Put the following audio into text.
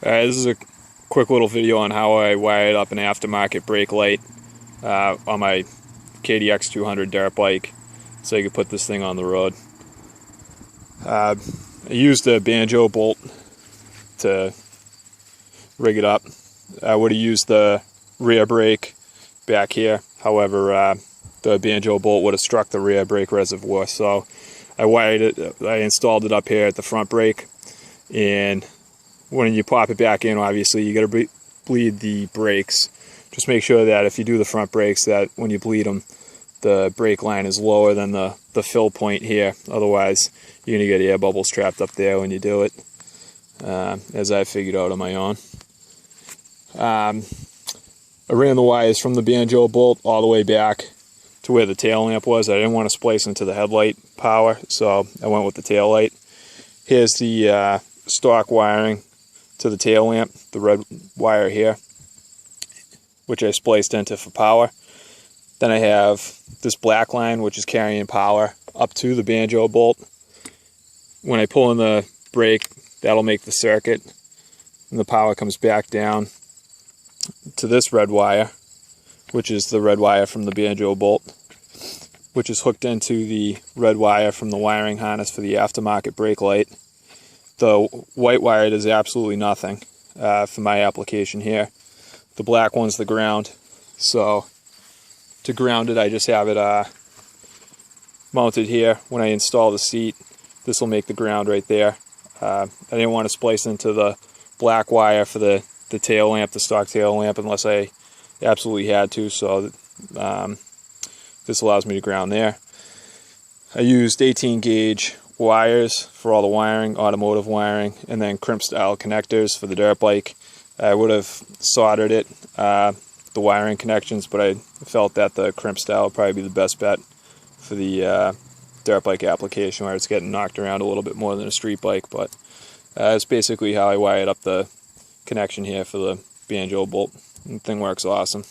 This is a quick little video on how I wired up an aftermarket brake light on my KDX 200 dirt bike so I could put this thing on the road. I used a Banjo bolt to rig it up. I would have used the rear brake back here, however the Banjo bolt would have struck the rear brake reservoir, so I wired it. I installed it up here at the front brake, and when you pop it back in, obviously you got to bleed the brakes. Just make sure that if you do the front brakes, that when you bleed them, the brake line is lower than the fill point here. Otherwise, you're going to get air bubbles trapped up there when you do it, as I figured out on my own. I ran the wires from the Banjo bolt all the way back to where the tail lamp was. I didn't want to splice into the headlight power, so I went with the tail light. Here's the stock wiring to the tail lamp, the red wire here, which I spliced into for power. Then I have this black line, which is carrying power up to the Banjo bolt. When I pull in the brake, that'll make the circuit, and the power comes back down to this red wire, which is the red wire from the Banjo bolt, which is hooked into the red wire from the wiring harness for the aftermarket brake light. The white wire does absolutely nothing for my application here. The black one's the ground, so to ground it, I just have it mounted here. When I install the seat, this will make the ground right there. I didn't want to splice into the black wire for the tail lamp, the stock tail lamp, unless I absolutely had to, so this allows me to ground there. I used 18 gauge wires for all the wiring, automotive wiring, and then crimp style connectors for the dirt bike. I would have soldered it, the wiring connections, but I felt that the crimp style would probably be the best bet for the dirt bike application, where it's getting knocked around a little bit more than a street bike. But that's basically how I wired up the connection here for the Banjo bolt. The thing works awesome.